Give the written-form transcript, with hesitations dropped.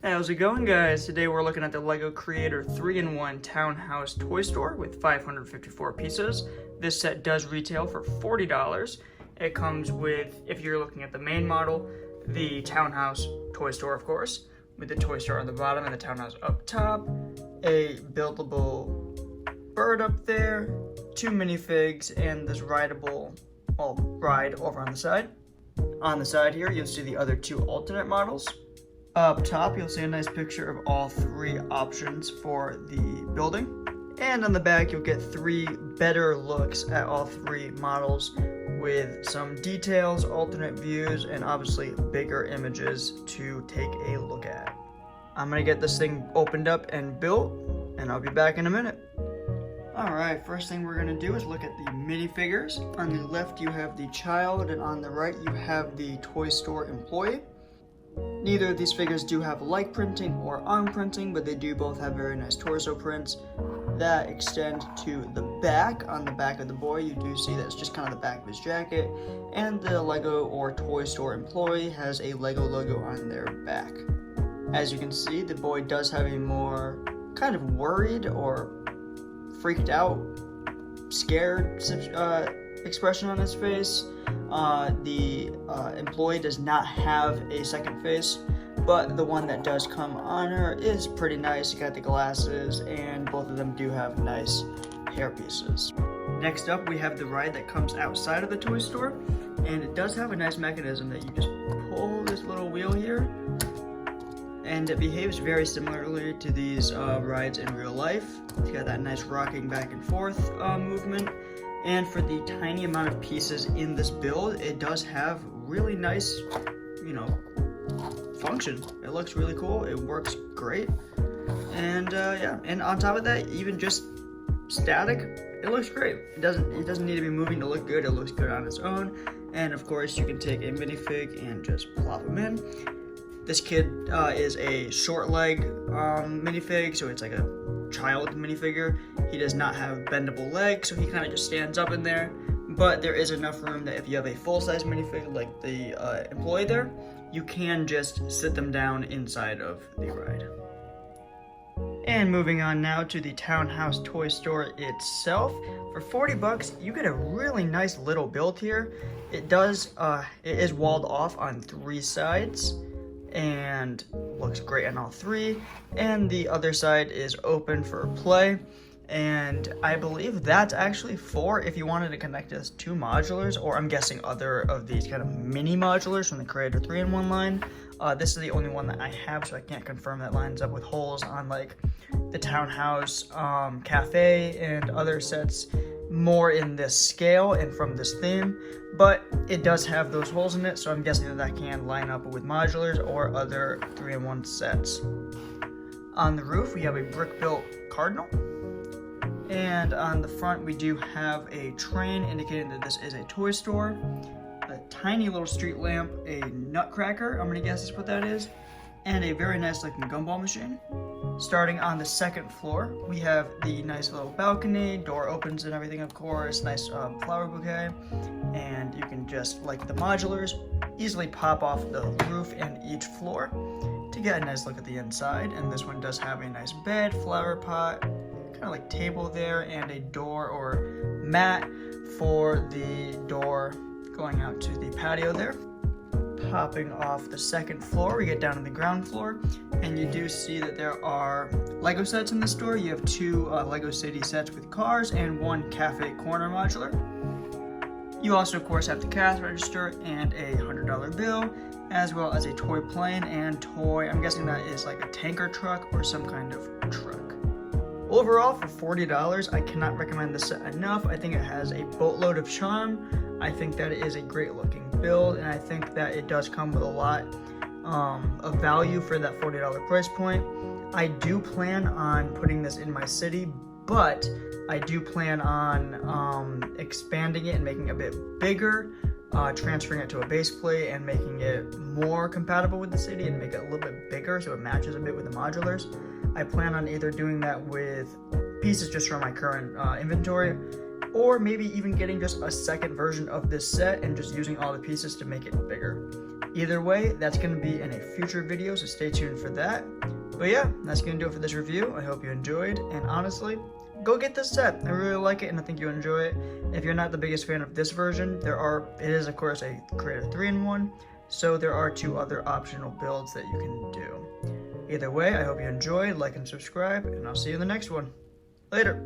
How's it going, guys? Today we're looking at the LEGO Creator 3-in-1 Townhouse toy store with 554 pieces. This set does retail for $40. It comes with, if you're looking at the main model, the Townhouse toy store, of course, with the toy store on the bottom and the Townhouse up top, a buildable bird up there, 2 minifigs, and this rideable, ride over on the side. On the side here, you'll see the other 2 alternate models. Up top, you'll see a nice picture of all 3 options for the building. And on the back, you'll get 3 better looks at all 3 models with some details, alternate views, and obviously bigger images to take a look at. I'm gonna get this thing opened up and built, and I'll be back in a minute. Alright, first thing we're gonna do is look at the minifigures. On the left, you have the child, and on the right, you have the toy store employee. Neither of these figures do have like printing or on printing, but they do both have very nice torso prints that extend to the back. On the back of the boy, you do see that it's just kind of the back of his jacket, and the Lego or toy store employee has a Lego logo on their back. As you can see, the boy does have a more kind of worried or freaked out, scared expression on his face. The employee does not have a second face, but the one that does come on her is pretty nice. You got the glasses, and both of them do have nice hair pieces. Next up, we have the ride that comes outside of the toy store, and it does have a nice mechanism that you just pull this little wheel here, and it behaves very similarly to these rides in real life. It's got that nice rocking back and forth movement. And for the tiny amount of pieces in this build, it does have really nice, function. It looks really cool. It works great. And yeah, and on top of that, even just static, it looks great. It doesn't need to be moving to look good. It looks good on its own. And of course, you can take a minifig and just plop them in. This kid is a short leg minifig, so it's like a child minifigure. He does not have bendable legs, so he kind of just stands up in there. But there is enough room that if you have a full-size minifig like the employee there, you can just sit them down inside of the ride. And moving on now to the Townhouse toy store itself. For 40 bucks, you get a really nice little build here. It is walled off on 3 sides, and looks great on all 3, and the other side is open for play, and I believe that's actually for if you wanted to connect this to modulars, or I'm guessing other of these kind of mini modulars from the Creator 3-in-1 line. This is the only one that I have, so I can't confirm that lines up with holes on like the Townhouse cafe and other sets more in this scale and from this theme, but it does have those holes in it, so I'm guessing that can line up with modulars or other 3-in-1 sets. On the roof, we have a brick-built cardinal, and on the front, we do have a train indicating that this is a toy store, a tiny little street lamp, a nutcracker, I'm gonna guess is what that is, and a very nice looking gumball machine. Starting on the 2nd floor, we have the nice little balcony, door opens and everything, of course, nice flower bouquet, and you can just, like the modulars, easily pop off the roof and each floor to get a nice look at the inside. And this one does have a nice bed, flower pot, kind of like table there, and a door or mat for the door going out to the patio there. Popping off the 2nd floor, we get down to the ground floor, and you do see that there are Lego sets in the store. You have 2 Lego City sets with cars and 1 cafe corner modular. You also, of course, have the cash register and a $100 bill, as well as a toy plane and toy, I'm guessing that is like a tanker truck or some kind of truck. Overall, for $40, I cannot recommend this set enough. I think it has a boatload of charm. I think that it is a great looking build, and I think that it does come with a lot of value for that $40 price point. I do plan on putting this in my city, but I do plan on expanding it and making it a bit bigger, transferring it to a base plate and making it more compatible with the city and make it a little bit bigger so it matches a bit with the modulars. I plan on either doing that with pieces just from my current inventory, or maybe even getting just a second version of this set and just using all the pieces to make it bigger. Either way, that's going to be in a future video, so stay tuned for that. But yeah, that's going to do it for this review. I hope you enjoyed, and honestly, go get this set. I really like it, and I think you'll enjoy it. If you're not the biggest fan of this version, it is of course a Creator 3-in-1, so there are 2 other optional builds that you can do. Either way, I hope you enjoy, like and subscribe, and I'll see you in the next one. Later.